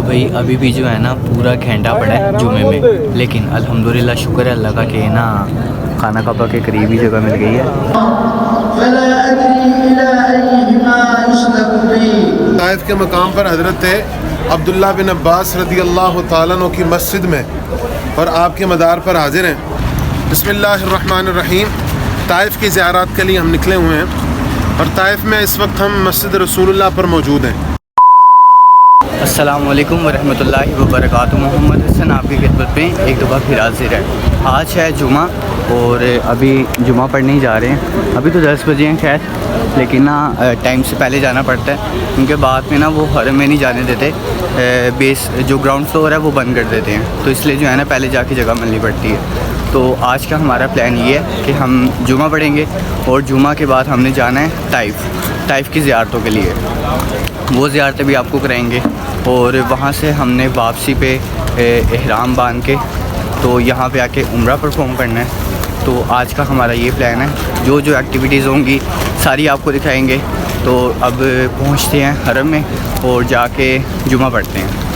تو بھائی ابھی بھی جو ہے نا پورا گھنٹہ پڑا ہے جمعے میں، لیکن الحمدللہ شکر ہے اللہ کا کہ نا خانہ کعبہ کے قریب ہی جگہ مل گئی ہے۔ طائف کے مقام پر حضرت عبداللہ بن عباس رضی اللہ تعالیٰ عنہ کی مسجد میں اور آپ کے مدار پر حاضر ہیں۔ بسم اللہ الرحمن الرحیم۔ طائف کی زیارات کے لیے ہم نکلے ہوئے ہیں اور طائف میں اس وقت ہم مسجد رسول اللہ پر موجود ہیں۔ السلام علیکم ورحمۃ اللہ وبرکاتہ۔ محمد حسن آپ کی خدمت میں ایک دفعہ پھر حاضر ہے۔ آج ہے جمعہ اور ابھی جمعہ پڑھنے ہی جا رہے ہیں۔ ابھی تو 10 بجے ہیں خیر، لیکن نا ٹائم سے پہلے جانا پڑتا ہے کیونکہ بعد میں نا وہ حرم میں نہیں جانے دیتے، بیس جو گراؤنڈ فلور ہے وہ بند کر دیتے ہیں، تو اس لیے جو ہے نا پہلے جا کے جگہ ملنی پڑتی ہے۔ تو آج کا ہمارا پلان یہ ہے کہ ہم جمعہ پڑھیں گے اور جمعہ کے بعد ہم نے جانا ہے طائف کی زیارتوں کے لیے، وہ زیارتیں بھی آپ کو کرائیں گے، اور وہاں سے ہم نے واپسی پہ احرام باندھ کے تو یہاں پہ آ کے عمرہ پرفارم کرنا ہے۔ تو آج کا ہمارا یہ پلان ہے، جو ایکٹیویٹیز ہوں گی ساری آپ کو دکھائیں گے۔ تو اب پہنچتے ہیں حرم میں اور جا کے جمعہ پڑھتے ہیں۔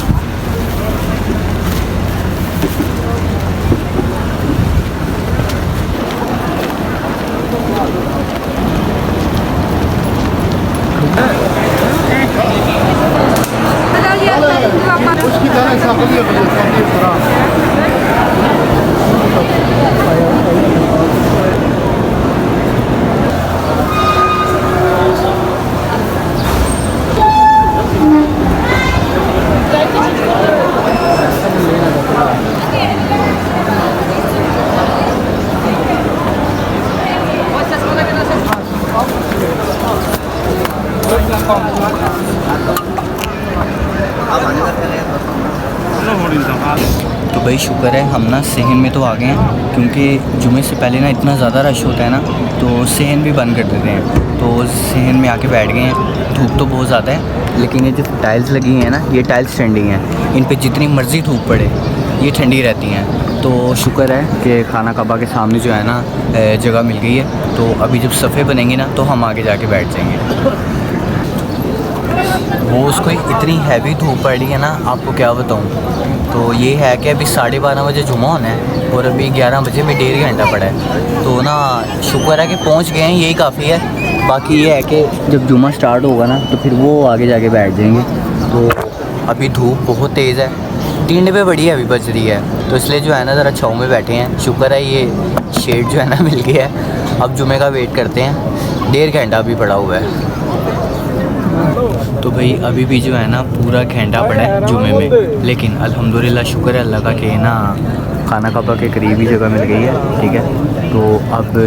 تو بھائی شکر ہے ہم نا صحن میں تو آ گئے ہیں، کیونکہ جمعے سے پہلے نا اتنا زیادہ رش ہوتا ہے نا تو صحن بھی بند کر دیتے ہیں۔ تو صحن میں آ کے بیٹھ گئے ہیں۔ دھوپ تو بہت زیادہ ہے، لیکن یہ جو ٹائلز لگی ہیں نا یہ ٹائلز ٹھنڈی ہیں، ان پہ جتنی مرضی دھوپ پڑے یہ ٹھنڈی رہتی ہیں۔ تو شکر ہے کہ خانہ کعبہ کے سامنے جو ہے نا جگہ مل گئی ہے۔ تو ابھی جب صفحے بنیں گے نا تو ہم آگے جا کے بیٹھ جائیں گے۔ وہ اس کو اتنی ہیوی دھوپ پڑ رہی ہے نا، آپ کو کیا بتاؤں۔ تو یہ ہے کہ ابھی 12:30 بجے جمعہ ہونا ہے اور ابھی 11 بجے میں 1.5 گھنٹہ پڑا ہے۔ تو نا شکر ہے کہ پہنچ گئے ہیں، یہی کافی ہے۔ باقی یہ ہے کہ جب جمعہ سٹارٹ ہوگا نا تو پھر وہ آگے جا کے بیٹھ جائیں گے۔ تو ابھی دھوپ بہت تیز ہے، 3 ڈبے بڑی ابھی بج رہی ہے، تو اس لیے جو ہے نا ذرا چھاؤں میں بیٹھے ہیں۔ شکر ہے یہ شیڈ جو ہے نا مل گیا ہے۔ اب جمعے کا ویٹ کرتے ہیں، 1.5 گھنٹہ ابھی پڑا ہوا ہے۔ تو بھائی ابھی بھی جو ہے نا پورا گھنٹہ پڑا ہے جمعے میں، لیکن الحمدللہ شکر ہے اللہ کا کہ نا خانہ کعبہ کے قریب ہی جگہ مل گئی ہے، ٹھیک ہے۔ تو اب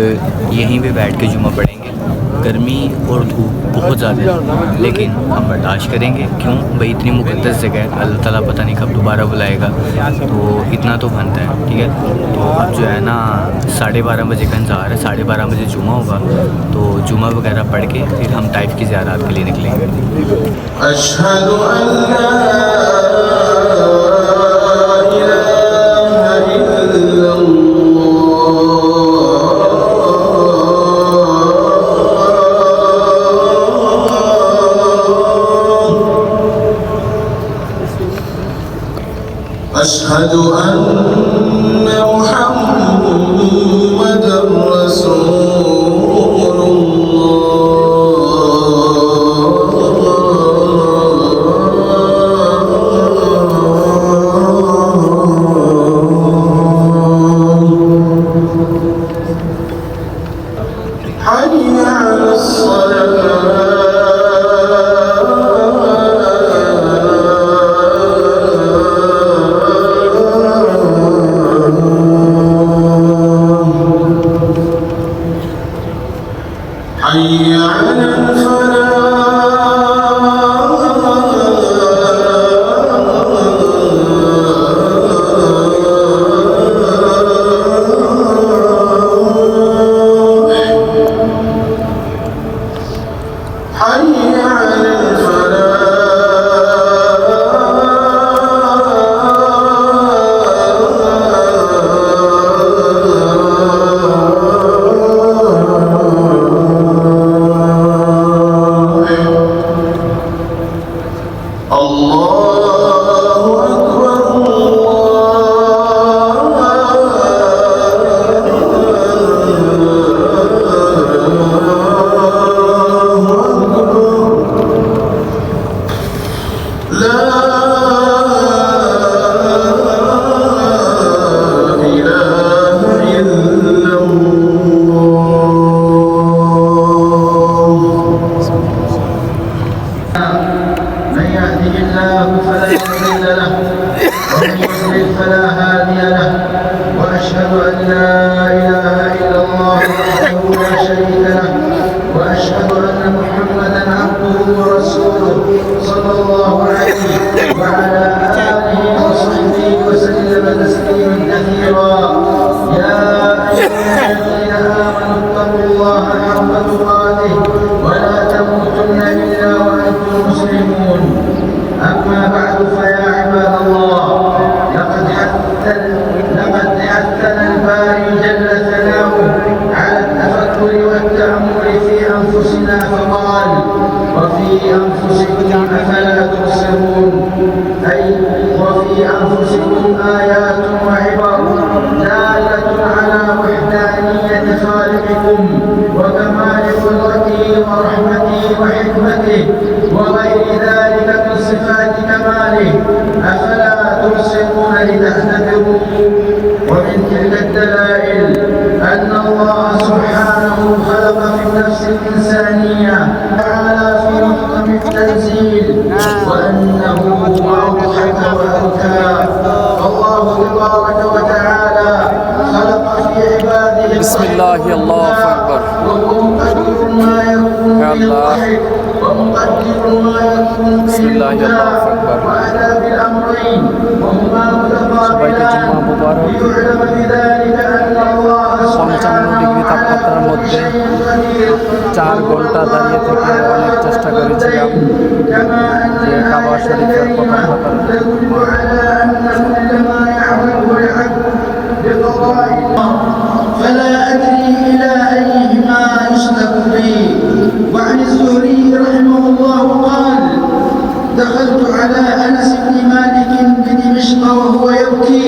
یہیں پہ بیٹھ کے جمعہ پڑھیں گے۔ گرمی اور دھوپ بہت زیادہ ہے، لیکن ہم برداشت کریں گے، کیوں بھائی اتنی مقدس جگہ ہے، اللہ تعالیٰ پتہ نہیں کب دوبارہ بلائے گا، تو اتنا تو بنتا ہے، ٹھیک ہے۔ تو اب جو ہے نا 12:30 بجے کا انتظار ہے، 12:30 بجے جمعہ ہوگا، تو جمعہ وغیرہ پڑھ کے پھر ہم طائف کی زیارات کے لیے نکلیں گے۔ اشہد ان لا الہ الا اللہ اشہد ان محمد رسول اللہ حی علی الصلاۃ ومن يضلل فلا هادي له وأشهد أن لا إله إلا الله وحده لا شريك له وأشهد أن محمدا عبده ورسوله صلى الله عليه وعلى آله وصحبه وسلم تسليما كثيرا يا أيها الذين آمنوا اتقوا الله حق تقاته ولا تموتن إلا وأنتم مسلمون أما بعد فيا عباد الله لقد حثنا الباري جل ثناؤه على التفكر والتأمل في أنفسنا فقال وفي أنفسكم أفلا تبصرون أي وفي أنفسكم آيات وعبر دالة على وحدانية خالقكم وكمال قدرته ورحمته وحكمته وغير ذلك من صفات كماله أفلا تبصرون لتهتدوا ومن تلك الدلائل أن الله سبحانه خلق في النفس الإنسانية تعالى في محكم التنزيل وأنه أوضح وأبكى الله تبارك وتعالى خلق في عباده بسم الله الله أكبر وهو مقدر ما يكون يا في الله. الضحك ومقدر ما يكون في بسم الله الله البكاء أكبر. وأتى بالأمرين وهما متقابلان ليعلم بذلك أن الله سبحانه ডিগ্রি তাপমাত্রার মধ্যে 4 ঘন্টা দাঁড়িয়ে থেকে অনেক চেষ্টা করেছিলাম যে কাবা শরীফের প্রথম পাতার يدل على أن كل ما يعمله العبد بقضاء الله فلا أدري إلى أيهما يسلك بي وعن الزهري رحمه الله قال دخلت على أنس بن مالك بدمشق وهو يبكي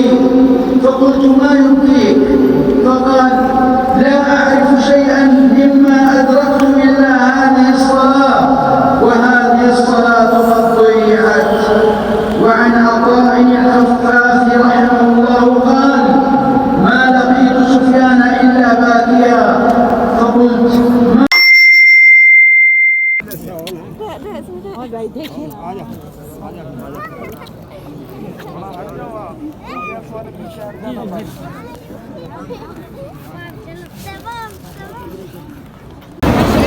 فقلت ما يبكيك فقال لا أعرف شيئا مما أدركت إلا هذه الصلاة وهذه الصلاة قد ضيعت وعن عطاء الخفاف رحمه الله قال ما لقيت سفيان إلا باكيا فقلت ما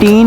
3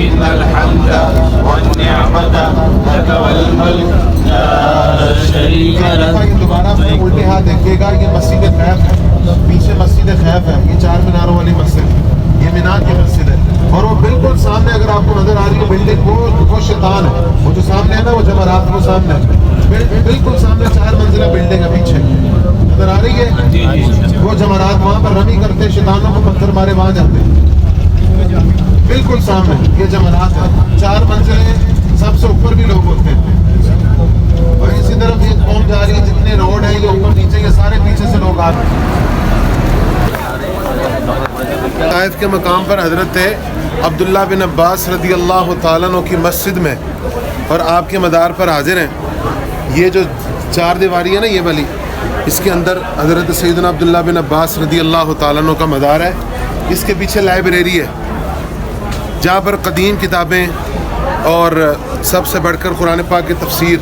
إن الحمد والنعمة لك والملك لا شريك لك دوبارہ اپنے الٹے ہاتھ دیکھیے گا، یہ مسجد خیف ہے، پیچھے مسجد خیف ہے، یہ 4 میناروں والی مسجد، یہ مینا کی مسجد ہے، اور وہ بالکل سامنے اگر آپ کو نظر آ رہی ہے بلڈنگ، وہ شیطان ہے، وہ جو سامنے ہے نا، وہ جمعرات وہ سامنے ہے، بالکل سامنے 4 منزلہ بلڈنگ ہے، پیچھے نظر آ رہی ہے، وہ جمعرات وہاں پر رمی کرتے، شیطانوں کو پتھر مارے وہاں جاتے ہیں، بالکل سامنے یہ جمعرات ہے، 4 منزلیں، سب سے اوپر بھی لوگ ہوتے ہیں، اور اسی طرف یہ قوم جا رہی ہے، جتنے روڈ ہیں یہ اوپر نیچے، یہ سارے پیچھے سے لوگ آ رہے ہیں۔ طائف کے مقام پر حضرت عبداللہ بن عباس رضی اللہ تعالیٰ عنہ کی مسجد میں اور آپ کے مدار پر حاضر ہیں۔ یہ جو 4 دیواری ہے نا یہ والی، اس کے اندر حضرت سیدنا عبداللہ بن عباس رضی اللہ تعالیٰ عنہ کا مدار ہے۔ اس کے پیچھے لائبریری ہے جہاں پر قدیم کتابیں اور سب سے بڑھ کر قرآن پاک کی تفسیر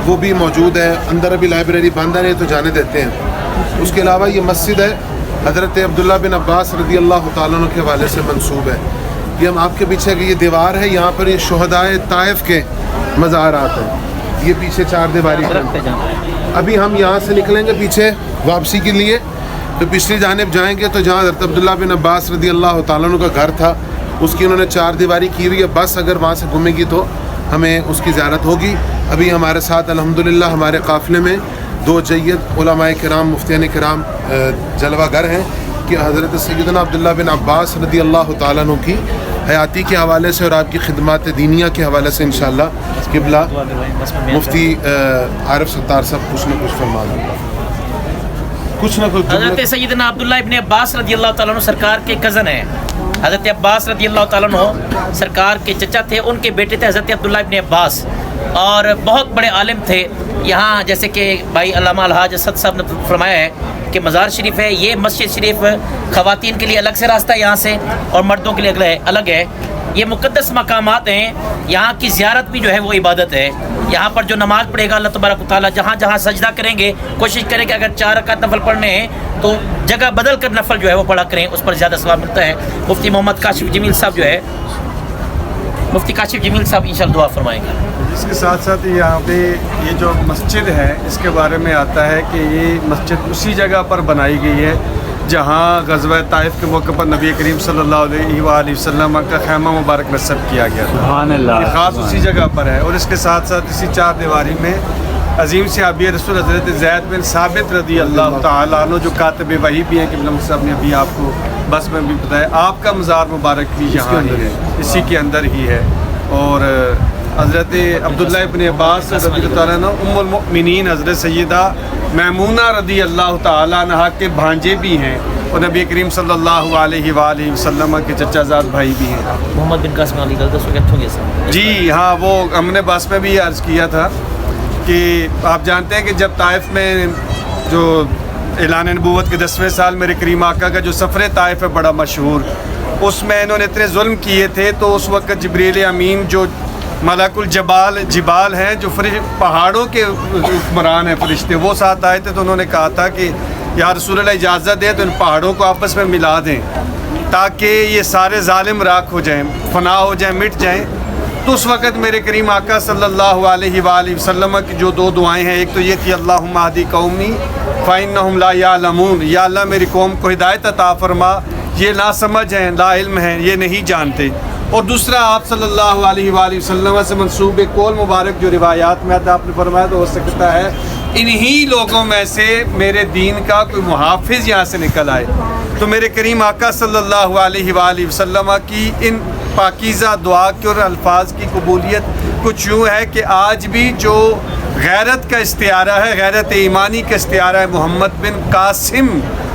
وہ بھی موجود ہے۔ اندر ابھی لائبریری بند ہے تو جانے دیتے ہیں۔ اس کے علاوہ یہ مسجد ہے حضرت عبداللہ بن عباس رضی اللہ تعالیٰ عنہ کے حوالے سے منسوب ہے. یہ ہم آپ کے پیچھے کی یہ دیوار ہے, یہاں پر یہ شہدائے طائف کے مزارات ہیں. یہ پیچھے 4 دیواری ہے. ابھی ہم یہاں سے نکلیں گے پیچھے واپسی کے لیے, تو پچھلی جانب جائیں گے تو جہاں حضرت عبداللہ بن عباس رضی اللہ تعالیٰ عنہ کا گھر تھا اس کی انہوں نے 4 دیواری کی ہوئی ہے. بس اگر وہاں سے گھومے گی تو ہمیں اس کی زیارت ہوگی. ابھی ہمارے ساتھ الحمدللہ ہمارے قافلے میں 2 جید علماء کرام مفتیان کرام جلوہ گر ہیں کہ حضرت سیدنا عبداللہ بن عباس رضی اللہ تعالیٰ عنہ کی حیاتی کے حوالے سے اور آپ کی خدمات دینیہ کے حوالے سے انشاءاللہ قبلہ مفتی عارف ستار صاحب کچھ نہ کچھ فرما دیں. کچھ نہ کچھ حضرت سیدنا عبداللہ ابن عباس رضی اللہ تعالیٰ عنہ سرکار کے کزن ہیں. حضرت عباس رضی اللہ تعالیٰ عنہ سرکار کے چچا تھے, ان کے بیٹے تھے حضرت عبداللہ ابن عباس, اور بہت بڑے عالم تھے. یہاں جیسے کہ بھائی علامہ الحاج اسد صاحب نے فرمایا ہے کہ مزار شریف ہے, یہ مسجد شریف خواتین کے لیے الگ سے راستہ ہے یہاں سے, اور مردوں کے لیے الگ ہے. یہ مقدس مقامات ہیں, یہاں کی زیارت بھی جو ہے وہ عبادت ہے. یہاں پر جو نماز پڑھے گا اللہ تبارک و تعالیٰ جہاں جہاں سجدہ کریں گے کوشش کریں کہ اگر 4 رکعت نفل پڑھنے ہیں تو جگہ بدل کر نفل جو ہے وہ پڑھا کریں, اس پر زیادہ ثواب ملتا ہے. مفتی محمد کاشف جمیل صاحب جو ہے, مفتی کاشف جمیل صاحب انشاءاللہ دعا فرمائیں گے. اس کے ساتھ ساتھ یہاں پہ یہ جو مسجد ہے اس کے بارے میں آتا ہے کہ یہ مسجد اسی جگہ پر بنائی گئی ہے جہاں غزوہ طائف کے موقع پر نبی کریم صلی اللہ علیہ وآلہ وسلم کا خیمہ مبارک نصب کیا گیا تھا. سبحان اللہ. یہ خاص اسی جگہ پر ہے. اور اس کے ساتھ ساتھ اسی 4 دیواری میں عظیم صحابی رسول حضرت زید بن ثابت رضی اللہ تعالیٰ عنہ جو کاتب وحی بھی ہیں کہ قبلہ صاحب نے ابھی آپ کو بس میں بھی بتایا, آپ کا مزار مبارک بھی یہاں ہی ہے, اسی کے اندر ہی ہے. اور حضرت عبداللہ ابن عباس رضی اللہ تعالیٰ عنہ ام المؤمنین حضرت سیدہ میمونہ رضی اللہ تعالیٰ عنہ کے بھانجے بھی ہیں, اور نبی کریم صلی اللہ علیہ وآلہ وسلم کے چچا زاد بھائی بھی ہیں. محمد بن قاسم علی گل دسو کتوں گے سر؟ جی ہاں, وہ ہم نے بس میں بھی عرض کیا تھا کہ آپ جانتے ہیں کہ جب طائف میں جو اعلان نبوت کے 10ویں سال میرے کریم آقا کا جو سفر طائف ہے بڑا مشہور, اس میں انہوں نے اتنے ظلم کیے تھے تو اس وقت جبریل امین جو ملک الجبال ہیں جو پہاڑوں کے حکمران ہیں فرشتے, وہ ساتھ آئے تھے تو انہوں نے کہا تھا کہ یا رسول اللہ اجازت دیں تو ان پہاڑوں کو آپس میں ملا دیں تاکہ یہ سارے ظالم راکھ ہو جائیں, فنا ہو جائیں, مٹ جائیں. تو اس وقت میرے کریم آقا صلی اللہ علیہ وآلہ وسلم کی جو 2 دعائیں ہیں, ایک تو یہ تھی اللہم اہدی قومی فإنہم لا یعلمون, یا اللہ میری قوم کو ہدایت عطا فرما, یہ نا سمجھ ہیں, لا علم ہیں, یہ نہیں جانتے. اور دوسرا آپ صلی اللہ علیہ وآلہ وسلم سے منسوب قول مبارک جو روایات میں آتا آپ نے فرمایا تو ہو سکتا ہے انہی لوگوں میں سے میرے دین کا کوئی محافظ یہاں سے نکل آئے. تو میرے کریم آقا صلی اللہ علیہ وآلہ وسلم کی ان پاکیزہ دعا کے اور الفاظ کی قبولیت کچھ یوں ہے کہ آج بھی جو غیرت کا استعارہ ہے, غیرت ایمانی کا استعارہ ہے, محمد بن قاسم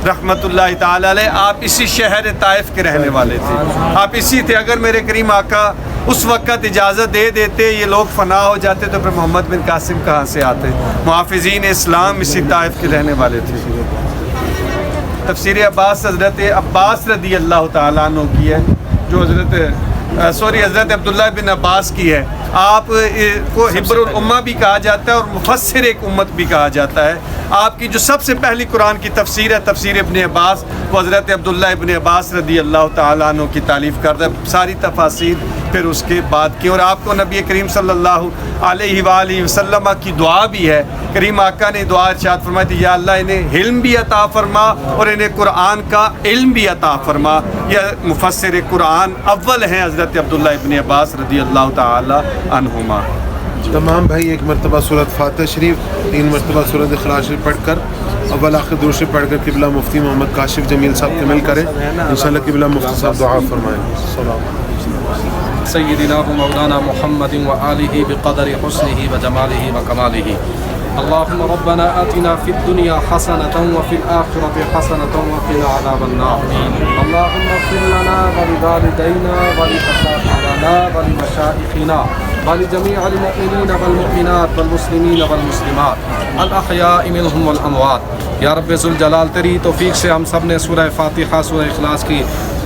رحمۃ اللہ تعالی علیہ, آپ اسی شہر طائف کے رہنے والے تھے, آپ اسی تھے. اگر میرے کریم آقا اس وقت اجازت دے دیتے یہ لوگ فنا ہو جاتے تو پھر محمد بن قاسم کہاں سے آتے؟ محافظین اسلام اسی طائف کے رہنے والے تھے. تفسیر عباس حضرت عباس رضی اللہ تعالیٰ عنہ کی ہے, جو حضرت عبداللہ بن عباس کی ہے. آپ کو حبر الامہ بھی کہا جاتا ہے اور مفسر ایک امت بھی کہا جاتا ہے. آپ کی جو سب سے پہلی قرآن کی تفسیر ہے تفسیر ابن عباس, وہ حضرت عبداللہ ابن عباس رضی اللہ تعالیٰ عنہ کی تالیف کردہ ساری تفاسیر پھر اس کے بعد کی. اور آپ کو نبی کریم صلی اللہ علیہ وآلہ وسلم کی دعا بھی ہے. کریم آقا نے دعا ارشاد فرمائی تھی, یا اللہ انہیں علم بھی عطا فرما اور انہیں قرآن کا علم بھی عطا فرما. یہ مفسر قرآن اول ہیں حضرت عبداللہ ابن عباس رضی اللہ تعالی عنہما. تمام بھائی ایک مرتبہ سورۃ فاتح شریف, 3 مرتبہ سورۃ اخلاص شریف پڑھ کر اول آخر درود شریف پڑھ کر قبلہ مفتی محمد کاشف جمیل صاحب کے مل کریں. انشاءاللہ قبلہ مفتی صاحب دعا فرمائیں. سیدنا و مولانا محمد و آلہ بقدر حسنہ و جمالہ و کمالہ. اللهم ربنا آتنا في الدنيا حسنة وفي الآخرة حسنة وقنا عذاب النار. اللهم اغفر لنا ولوالدينا ولأساتذتنا ولمشائخنا ولجميع المؤمنين والمؤمنات والمسلمين والمسلمات الأحياء منهم والأموات. یا رب ذوالجلال تیری توفیق سے ہم سب نے سورہ فاتحہ سورہ اخلاص کی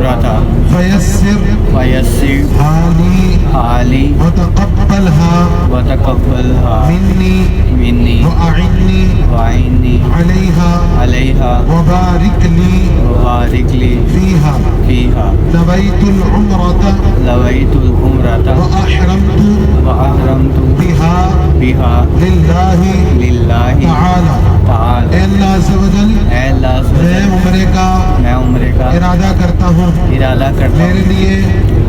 العمرة فيسر ويسر حالي حالي وتقبلها وتقبلها مني وأعني وأعني عليها وبارك وبارك لي فيها نويت العمرة لويت العمرة وأحرمت بها لله تعالى اے اللہ عز و جل اے اللہ عز و میں جل عمرے کا ارادہ کرتا ہوں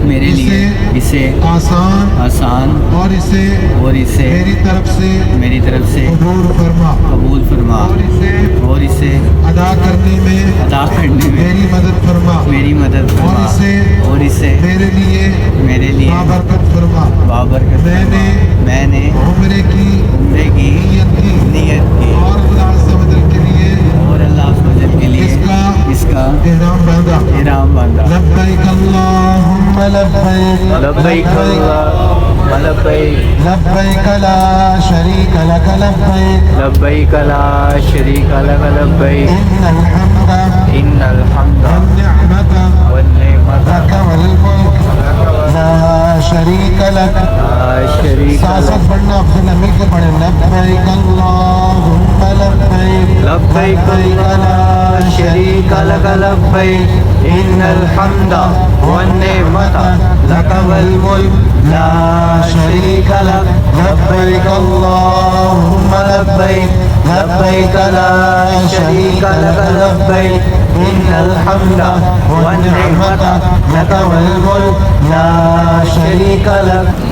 میرے لیے اسے آسان اور اسے میری طرف سے قبول فرما اور اسے ادا کرنے میں میری مدد فرما اور اسے میرے لیے بابرکت فرما میں نے عمرے کی نیت کی اور اللہ عز و جل کے لیے اس کا احرام باندھا لبیک اللہم لبیک لبیک اللہم لبیک لبیک لا شریک لک لبیک لبیک لا شریک لک لبیک ان الحمد والنعمت والنعمت لک والملک لا شریک لک ساسد پڑھنا عبداللہ مل کے پڑھیں لبیک اللہم لبیک لبیک لا شریک لک لبیک ان الحمد والنعمت لک والملک لا شریک لک لبیک اللہم لبیک لبیک لا شریک لک لبیک ان الحمد والنعمت لک والملک لا شریک لک